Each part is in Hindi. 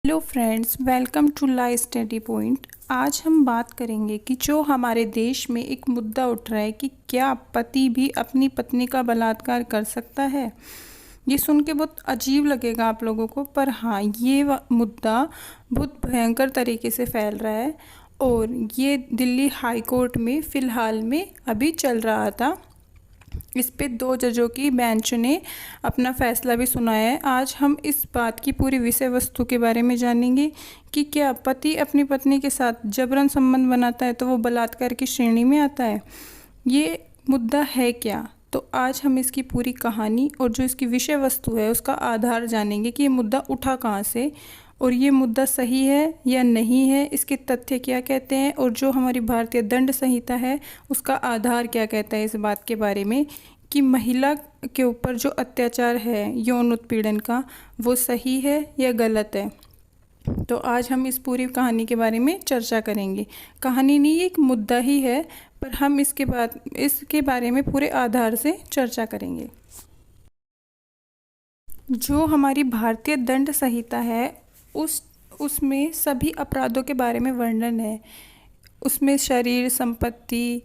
Hello friends, welcome to live study point. आज हम बात करेंगे कि जो हमारे देश में एक मुद्दा उठ रहा है कि क्या पति भी अपनी पत्नी का बलात्कार कर सकता है। ये सुन के बहुत अजीब लगेगा आप लोगों को, पर हाँ, ये मुद्दा बहुत भयंकर तरीके से फैल रहा है और ये दिल्ली हाई कोर्ट में फ़िलहाल में अभी चल रहा था। इस पे 2 जजों की बेंच ने अपना फैसला भी सुनाया है। आज हम इस बात की पूरी विषय वस्तु के बारे में जानेंगे कि क्या पति अपनी पत्नी के साथ जबरन संबंध बनाता है तो वो बलात्कार की श्रेणी में आता है। ये मुद्दा है क्या, तो आज हम इसकी पूरी कहानी और जो इसकी विषय वस्तु है उसका आधार जानेंगे कि ये मुद्दा उठा कहाँ से और ये मुद्दा सही है या नहीं है, इसके तथ्य क्या कहते हैं और जो हमारी भारतीय दंड संहिता है उसका आधार क्या कहता है इस बात के बारे में कि महिला के ऊपर जो अत्याचार है यौन उत्पीड़न का वो सही है या गलत है। तो आज हम इस पूरी कहानी के बारे में चर्चा करेंगे। कहानी नहीं, एक मुद्दा ही है, पर हम इसके बारे में पूरे आधार से चर्चा करेंगे। जो हमारी भारतीय दंड संहिता है उसमें सभी अपराधों के बारे में वर्णन है। उसमें शरीर, संपत्ति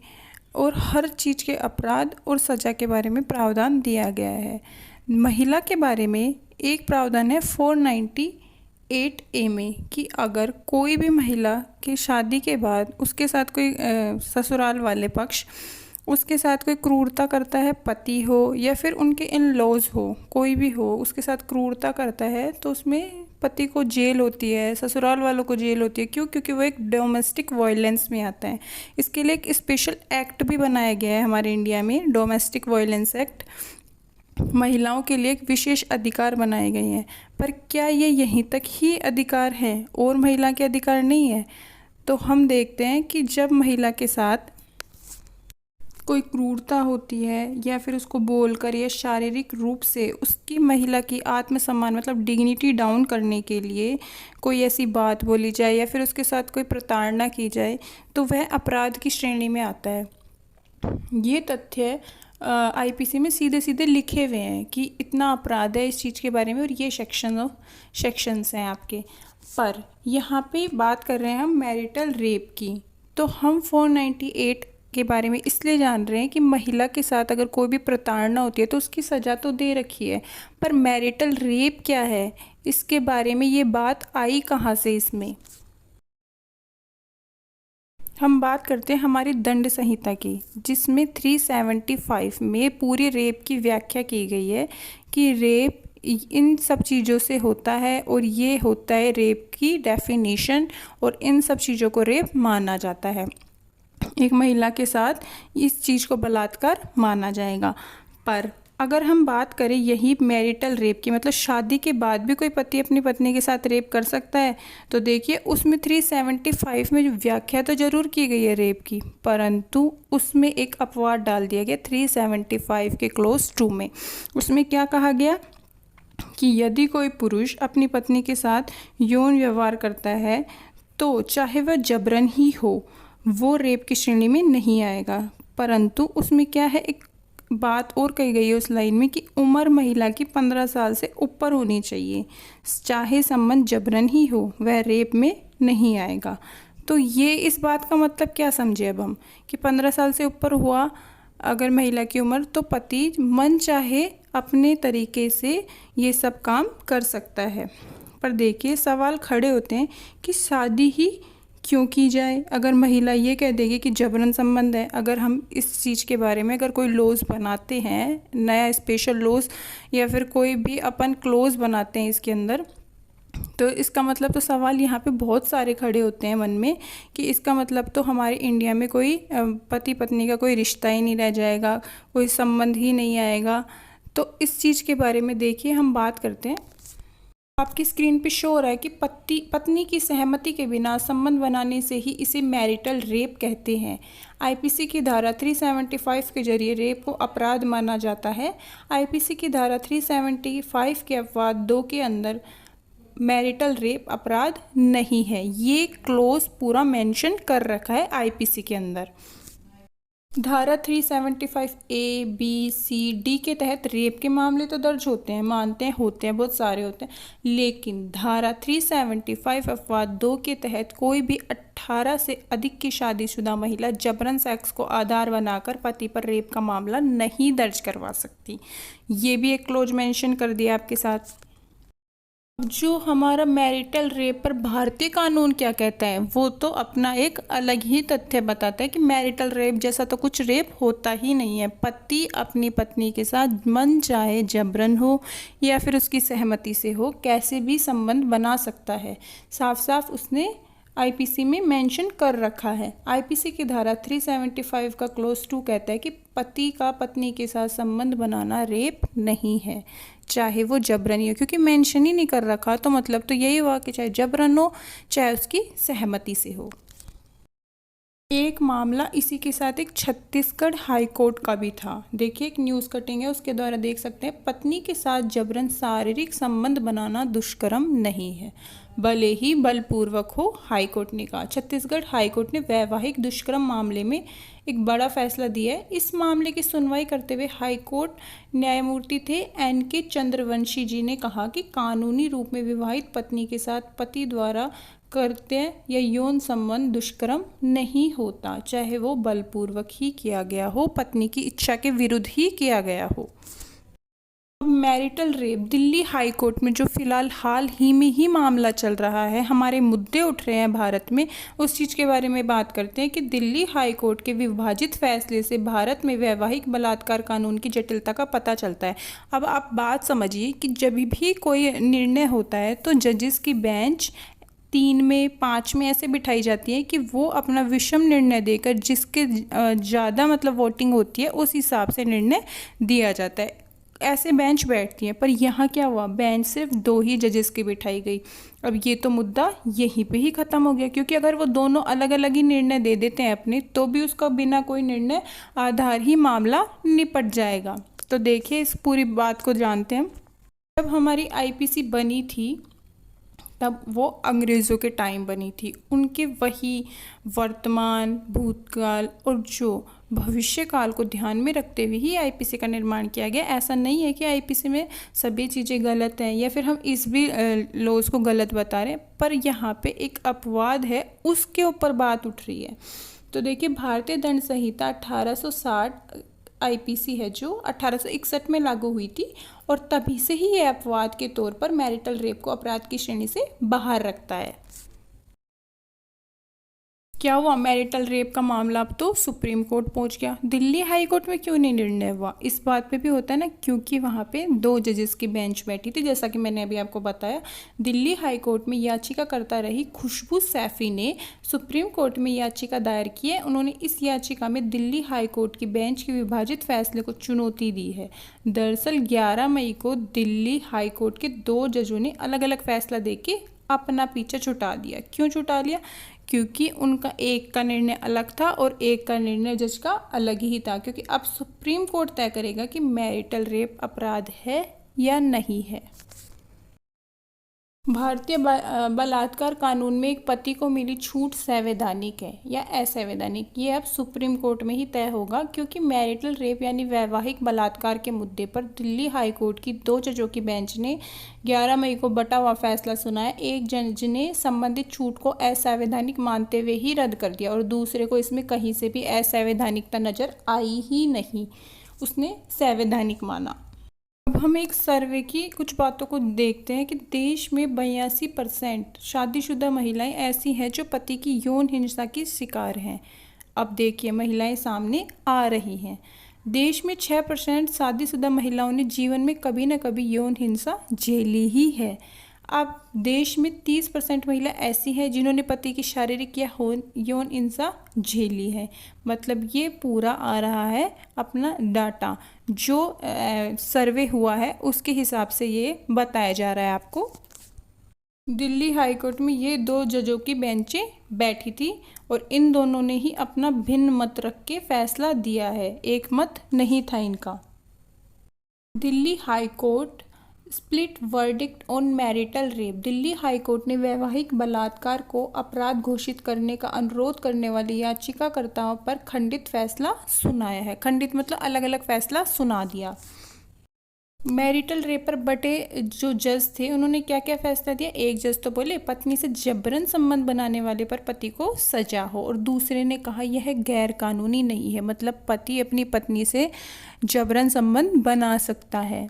और हर चीज़ के अपराध और सज़ा के बारे में प्रावधान दिया गया है। महिला के बारे में एक प्रावधान है 498A में कि अगर कोई भी महिला की शादी के बाद उसके साथ कोई ससुराल वाले पक्ष उसके साथ कोई क्रूरता करता है, पति हो या फिर उनके इन लॉज हो, कोई भी हो उसके साथ क्रूरता करता है, तो उसमें पति को जेल होती है, ससुराल वालों को जेल होती है। क्यों? क्योंकि वो एक डोमेस्टिक वायलेंस में आता है। इसके लिए एक स्पेशल एक्ट भी बनाया गया है हमारे इंडिया में, डोमेस्टिक वायलेंस एक्ट। महिलाओं के लिए एक विशेष अधिकार बनाए गए हैं। पर क्या ये यहीं तक ही अधिकार है और महिला के अधिकार नहीं है? तो हम देखते हैं कि जब महिला के साथ कोई क्रूरता होती है या फिर उसको बोलकर या शारीरिक रूप से उसकी महिला की आत्मसम्मान मतलब डिग्निटी डाउन करने के लिए कोई ऐसी बात बोली जाए या फिर उसके साथ कोई प्रताड़ना की जाए तो वह अपराध की श्रेणी में आता है। ये तथ्य आईपीसी में सीधे सीधे लिखे हुए हैं कि इतना अपराध है इस चीज़ के बारे में और ये सेक्शंस हैं आपके। पर यहाँ पे बात कर रहे हैं हम मैरिटल रेप की। तो हम 498 के बारे में इसलिए जान रहे हैं कि महिला के साथ अगर कोई भी प्रताड़ना होती है तो उसकी सज़ा तो दे रखी है, पर मैरिटल रेप क्या है इसके बारे में ये बात आई कहाँ से। इसमें हम बात करते हैं हमारी दंड संहिता की, जिसमें 375 में पूरी रेप की व्याख्या की गई है कि रेप इन सब चीज़ों से होता है और ये होता है रेप की डेफिनेशन और इन सब चीज़ों को रेप माना जाता है। एक महिला के साथ इस चीज़ को बलात्कार माना जाएगा। पर अगर हम बात करें यही मैरिटल रेप की, मतलब शादी के बाद भी कोई पति अपनी पत्नी के साथ रेप कर सकता है, तो देखिए उसमें 375 में जो व्याख्या तो ज़रूर की गई है रेप की, परंतु उसमें एक अपवाद डाल दिया गया 375 के क्लोज 2 में। उसमें क्या कहा गया कि यदि कोई पुरुष अपनी पत्नी के साथ यौन व्यवहार करता है तो चाहे वह जबरन ही हो वो रेप की श्रेणी में नहीं आएगा। परंतु उसमें क्या है, एक बात और कही गई है उस लाइन में कि उम्र महिला की 15 साल से ऊपर होनी चाहिए, चाहे संबंध जबरन ही हो वह रेप में नहीं आएगा। तो ये इस बात का मतलब क्या समझे अब हम कि 15 साल से ऊपर हुआ अगर महिला की उम्र तो पति मन चाहे अपने तरीके से ये सब काम कर सकता है। पर देखिए सवाल खड़े होते हैं कि शादी ही क्यों की जाए। अगर महिला ये कह देगी कि जबरन संबंध है, अगर हम इस चीज़ के बारे में अगर कोई लॉज बनाते हैं, नया स्पेशल लॉज या फिर कोई भी अपन क्लोज बनाते हैं इसके अंदर, तो इसका मतलब तो सवाल यहाँ पे बहुत सारे खड़े होते हैं मन में कि इसका मतलब तो हमारे इंडिया में कोई पति पत्नी का कोई रिश्ता ही नहीं रह जाएगा, कोई संबंध ही नहीं आएगा। तो इस चीज़ के बारे में देखिए हम बात करते हैं। आपकी स्क्रीन पे शो हो रहा है कि पत्नी की सहमति के बिना संबंध बनाने से ही इसे मैरिटल रेप कहते हैं। आईपीसी की धारा 375 के जरिए रेप को अपराध माना जाता है। आईपीसी की धारा 375 के अपवाद 2 के अंदर मैरिटल रेप अपराध नहीं है। ये क्लोज पूरा मेंशन कर रखा है आईपीसी के अंदर। धारा 375 ए बी सी डी के तहत रेप के मामले तो दर्ज होते हैं, मानते हैं होते हैं, बहुत सारे होते हैं, लेकिन धारा 375 अपवाद 2 के तहत कोई भी 18 से अधिक की शादीशुदा महिला जबरन सेक्स को आधार बनाकर पति पर रेप का मामला नहीं दर्ज करवा सकती। ये भी एक क्लोज मेंशन कर दिया आपके साथ। जो हमारा मैरिटल रेप पर भारतीय कानून क्या कहता है, वो तो अपना एक अलग ही तथ्य बताता है कि मैरिटल रेप जैसा तो कुछ रेप होता ही नहीं है। पति अपनी पत्नी के साथ मन चाहे जबरन हो या फिर उसकी सहमति से हो, कैसे भी संबंध बना सकता है। साफ साफ उसने आईपीसी में मेंशन कर रखा है। आईपीसी की धारा 375 का क्लोज 2 कहता है कि पति का पत्नी के साथ संबंध बनाना रेप नहीं है, चाहे वो जबरन हो, क्योंकि मेंशन ही नहीं कर रखा तो मतलब तो यही हुआ कि चाहे जबरन हो चाहे उसकी सहमति से हो। एक मामला इसी के साथ एक छत्तीसगढ़ हाई कोर्ट का भी था। देखिए एक न्यूज़ कटिंग है, उसके द्वारा देख सकते हैं, पत्नी के साथ जबरन शारीरिक संबंध बनाना दुष्कर्म नहीं है, भले ही बलपूर्वक हो। हाई कोर्ट ने कहा, छत्तीसगढ़ हाई कोर्ट ने वैवाहिक दुष्कर्म मामले में एक बड़ा फैसला दिया है। इस मामले की सुनवाई करते हुए हाई कोर्ट न्यायमूर्ति थे NK चंद्रवंशी जी ने कहा कि कानूनी रूप में विवाहित पत्नी के साथ पति द्वारा कृत्य या यौन संबंध दुष्कर्म नहीं होता, चाहे वो बलपूर्वक ही किया गया हो, पत्नी की इच्छा के विरुद्ध ही किया गया हो। Marital rape Delhi high court में जो फिलहाल हाल ही में ही मामला चल रहा है, हमारे मुद्दे उठ रहे हैं भारत में, उस चीज़ के बारे में बात करते हैं कि दिल्ली हाई कोर्ट के विभाजित फैसले से भारत में वैवाहिक बलात्कार कानून की जटिलता का पता चलता है। अब आप बात समझिए कि जब भी कोई निर्णय होता है तो जजेस की बेंच 3 में 5 में ऐसे बिठाई जाती है कि वो अपना विषम निर्णय देकर जिसके ज़्यादा मतलब वोटिंग होती है उस हिसाब से निर्णय दिया जाता है। ऐसे बेंच बैठती हैं, पर यहाँ क्या हुआ, बेंच सिर्फ 2 ही जजेस की बिठाई गई। अब ये तो मुद्दा यहीं पे ही ख़त्म हो गया, क्योंकि अगर वो दोनों अलग अलग ही निर्णय दे देते हैं अपने, तो भी उसका बिना कोई निर्णय आधार ही मामला निपट जाएगा। तो देखिए इस पूरी बात को जानते हैं। जब हमारी आईपीसी बनी थी तब वो अंग्रेज़ों के टाइम बनी थी, उनके वही वर्तमान, भूतकाल और जो भविष्य काल को ध्यान में रखते हुए ही आईपीसी का निर्माण किया गया। ऐसा नहीं है कि आईपीसी में सभी चीज़ें गलत हैं या फिर हम इस भी लॉज को गलत बता रहे हैं, पर यहाँ पे एक अपवाद है, उसके ऊपर बात उठ रही है। तो देखिए भारतीय दंड संहिता 1860 आईपीसी है जो 1861 में लागू हुई थी, और तभी से ही ये अपवाद के तौर पर मैरिटल रेप को अपराध की श्रेणी से बाहर रखता है। क्या हुआ, मैरिटल रेप का मामला अब तो सुप्रीम कोर्ट पहुंच गया। दिल्ली हाई कोर्ट में क्यों नहीं निर्णय हुआ, इस बात पे भी होता है ना, क्योंकि वहाँ पे 2 जजेस की बेंच बैठी थी। जैसा कि मैंने अभी आपको बताया, दिल्ली हाई कोर्ट में याचिकाकर्ता रही खुशबू सैफी ने सुप्रीम कोर्ट में याचिका दायर की है। उन्होंने इस याचिका में दिल्ली हाई कोर्ट की बेंच के विभाजित फैसले को चुनौती दी है। दरअसल 11 मई को दिल्ली हाई कोर्ट के 2 जजों ने अलग अलग फैसला देके अपना पीछा छुटा दिया। क्यों छुटा लिया, क्योंकि उनका एक का निर्णय अलग था और एक का निर्णय जज का अलग ही था, क्योंकि अब सुप्रीम कोर्ट तय करेगा कि मैरिटल रेप अपराध है या नहीं है। भारतीय बलात्कार कानून में एक पति को मिली छूट संवैधानिक है या असंवैधानिक, ये अब सुप्रीम कोर्ट में ही तय होगा, क्योंकि मैरिटल रेप यानी वैवाहिक बलात्कार के मुद्दे पर दिल्ली हाई कोर्ट की 2 जजों की बेंच ने 11 मई को बटा हुआ फैसला सुनाया। एक जज ने संबंधित छूट को असंवैधानिक मानते हुए ही रद्द कर दिया और दूसरे को इसमें कहीं से भी असंवैधानिकता नजर आई ही नहीं, उसने संवैधानिक माना। अब हम एक सर्वे की कुछ बातों को देखते हैं कि देश में 82% शादीशुदा महिलाएं ऐसी हैं जो पति की यौन हिंसा की शिकार हैं। अब देखिए महिलाएं सामने आ रही हैं। देश में 6% शादीशुदा महिलाओं ने जीवन में कभी न कभी यौन हिंसा झेली ही है। अब देश में 30% महिला ऐसी हैं जिन्होंने पति की शारीरिक या यौन हिंसा झेली है। मतलब ये पूरा आ रहा है अपना डाटा, जो सर्वे हुआ है उसके हिसाब से ये बताया जा रहा है आपको। दिल्ली हाई कोर्ट में ये 2 जजों की बेंचें बैठी थी और इन दोनों ने ही अपना भिन्न मत रख के फैसला दिया है, एक मत नहीं था इनका। Delhi high court split verdict on marital rape. Delhi high court ने वैवाहिक बलात्कार को अपराध घोषित करने का अनुरोध करने वाली याचिकाकर्ताओं पर खंडित फैसला सुनाया है। खंडित मतलब अलग अलग फैसला सुना दिया। मैरिटल रेप पर बटे जो जज थे उन्होंने क्या क्या फैसला दिया। एक जज तो बोले पत्नी से जबरन संबंध बनाने वाले पर पति को सजा हो, और दूसरे ने कहा यह गैर कानूनी नहीं है, मतलब पति अपनी पत्नी से जबरन संबंध बना सकता है।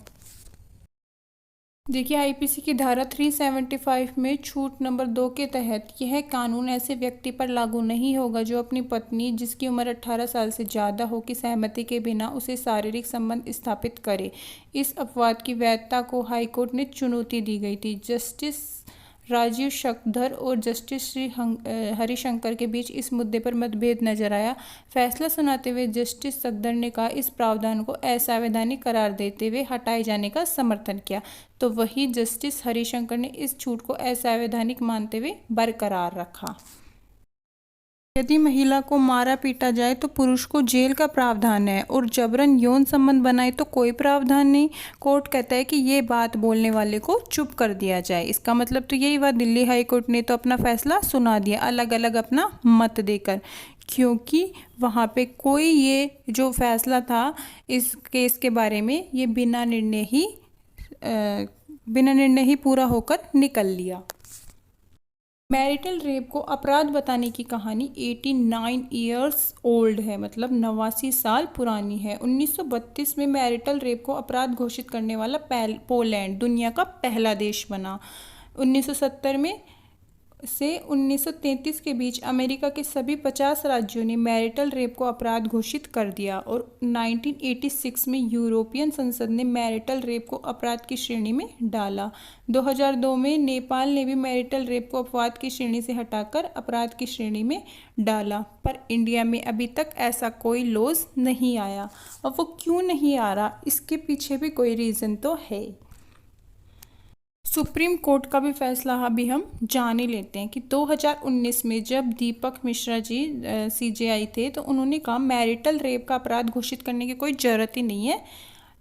देखिए आईपीसी की धारा 375 में छूट नंबर 2 के तहत यह कानून ऐसे व्यक्ति पर लागू नहीं होगा जो अपनी पत्नी जिसकी उम्र 18 साल से ज़्यादा हो की सहमति के बिना उसे शारीरिक संबंध स्थापित करे। इस अपवाद की वैधता को हाईकोर्ट ने चुनौती दी गई थी। जस्टिस राजीव शक्धर और जस्टिस श्री हरिशंकर के बीच इस मुद्दे पर मतभेद नजर आया। फैसला सुनाते हुए जस्टिस शक्धर ने कहा इस प्रावधान को असंवैधानिक करार देते हुए हटाए जाने का समर्थन किया, तो वही जस्टिस हरिशंकर ने इस छूट को असंवैधानिक मानते हुए बरकरार रखा। यदि महिला को मारा पीटा जाए तो पुरुष को जेल का प्रावधान है, और जबरन यौन संबंध बनाए तो कोई प्रावधान नहीं। कोर्ट कहता है कि ये बात बोलने वाले को चुप कर दिया जाए। इसका मतलब तो यही हुआ, दिल्ली हाई कोर्ट ने तो अपना फैसला सुना दिया अलग अलग अपना मत देकर, क्योंकि वहाँ पे कोई ये जो फैसला था इस केस के बारे में ये बिना निर्णय ही पूरा होकर निकल लिया। मैरिटल रेप को अपराध बताने की कहानी 89 ईयर्स ओल्ड है, मतलब 89 साल पुरानी है। 1932 में मैरिटल रेप को अपराध घोषित करने वाला पोलैंड दुनिया का पहला देश बना। 1970 में से 1933 के बीच अमेरिका के सभी 50 राज्यों ने मैरिटल रेप को अपराध घोषित कर दिया, और 1986 में यूरोपियन संसद ने मैरिटल रेप को अपराध की श्रेणी में डाला। 2002 में नेपाल ने भी मैरिटल रेप को अपराध की श्रेणी से हटाकर अपराध की श्रेणी में डाला, पर इंडिया में अभी तक ऐसा कोई लॉज नहीं आया। और वो क्यों नहीं आ रहा, इसके पीछे भी कोई रीज़न तो है। सुप्रीम कोर्ट का भी फैसला अभी हम जान ही लेते हैं कि 2019 में जब दीपक मिश्रा जी सीजेआई थे तो उन्होंने कहा मैरिटल रेप का अपराध घोषित करने की कोई ज़रूरत ही नहीं है,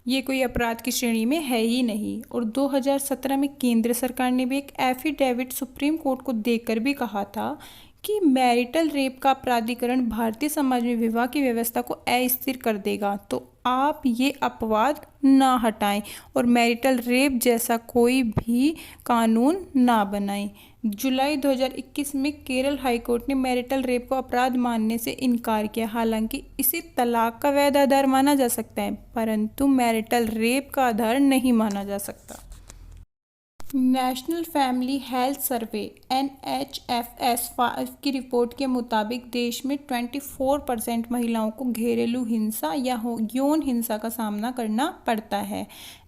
ये कोई अपराध की श्रेणी में है ही नहीं। और 2017 में केंद्र सरकार ने भी एक एफिडेविट सुप्रीम कोर्ट को देकर भी कहा था कि मैरिटल रेप का अपराधीकरण भारतीय समाज में विवाह की व्यवस्था को अस्थिर कर देगा, तो आप ये अपवाद ना हटाएं और मैरिटल रेप जैसा कोई भी कानून ना बनाएं। जुलाई 2021 में केरल हाईकोर्ट ने मैरिटल रेप को अपराध मानने से इनकार किया। हालांकि इसे तलाक का वैध आधार माना जा सकता है, परंतु मैरिटल रेप का आधार नहीं माना जा सकता। National family health survey NHFS5 की रिपोर्ट के मुताबिक देश में 24% महिलाओं को घरेलू हिंसा या यौन हिंसा का सामना करना पड़ता है।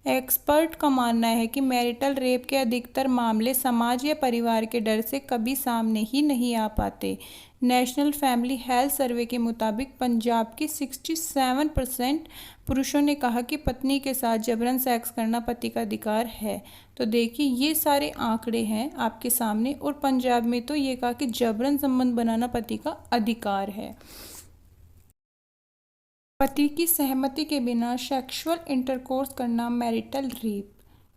एक्सपर्ट का मानना है कि मैरिटल रेप के अधिकतर मामले समाज या परिवार के डर से कभी सामने ही नहीं आ पाते। नेशनल फैमिली हेल्थ सर्वे के मुताबिक पंजाब के 67% पुरुषों ने कहा कि पत्नी के साथ जबरन सेक्स करना पति का अधिकार है। तो देखिए ये सारे आंकड़े हैं आपके सामने, और पंजाब में तो ये कहा कि जबरन संबंध बनाना पति का अधिकार है। पति की सहमति के बिना सेक्सुअल इंटरकोर्स करना मैरिटल रेप,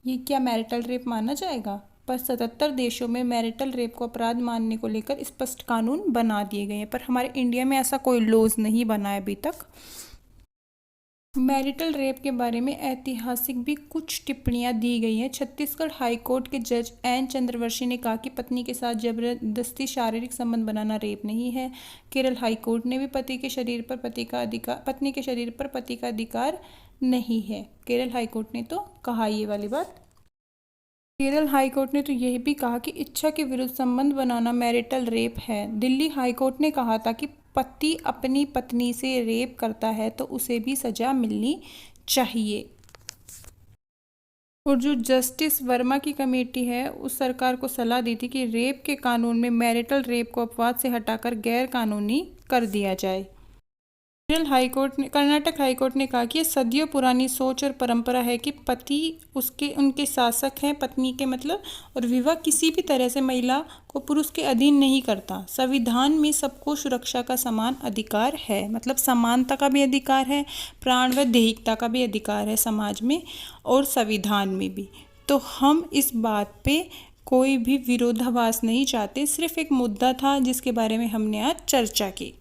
ये क्या मैरिटल रेप माना जाएगा? पर 77 देशों में मैरिटल रेप को अपराध मानने को लेकर स्पष्ट कानून बना दिए गए हैं, पर हमारे इंडिया में ऐसा कोई लॉज नहीं बना है अभी तक। मैरिटल रेप के बारे में ऐतिहासिक भी कुछ टिप्पणियां दी गई हैं। छत्तीसगढ़ हाईकोर्ट के जज एन चंद्रवंशी ने कहा कि पत्नी के साथ जबरदस्ती शारीरिक संबंध बनाना रेप नहीं है। केरल हाईकोर्ट ने भी पत्नी के शरीर पर पति का अधिकार नहीं है। केरल हाईकोर्ट ने तो कहा ये वाली बात। केरल हाईकोर्ट ने तो यह भी कहा कि इच्छा के विरुद्ध संबंध बनाना मैरिटल रेप है। दिल्ली हाईकोर्ट ने कहा था कि पति अपनी पत्नी से रेप करता है तो उसे भी सजा मिलनी चाहिए। और जो जस्टिस वर्मा की कमेटी है उस सरकार को सलाह दी थी कि रेप के कानून में मैरिटल रेप को अपवाद से हटाकर गैर कानूनी कर दिया जाए। कर्नाटक हाईकोर्ट ने कहा कि ये सदियों पुरानी सोच और परंपरा है कि पति उनके शासक हैं, पत्नी के मतलब, और विवाह किसी भी तरह से महिला को पुरुष के अधीन नहीं करता। संविधान में सबको सुरक्षा का समान अधिकार है, मतलब समानता का भी अधिकार है, प्राण व दैहिकता का भी अधिकार है समाज में और संविधान में भी। तो हम इस बात पे कोई भी विरोधाभास नहीं चाहते, सिर्फ एक मुद्दा था जिसके बारे में हमने आज चर्चा की।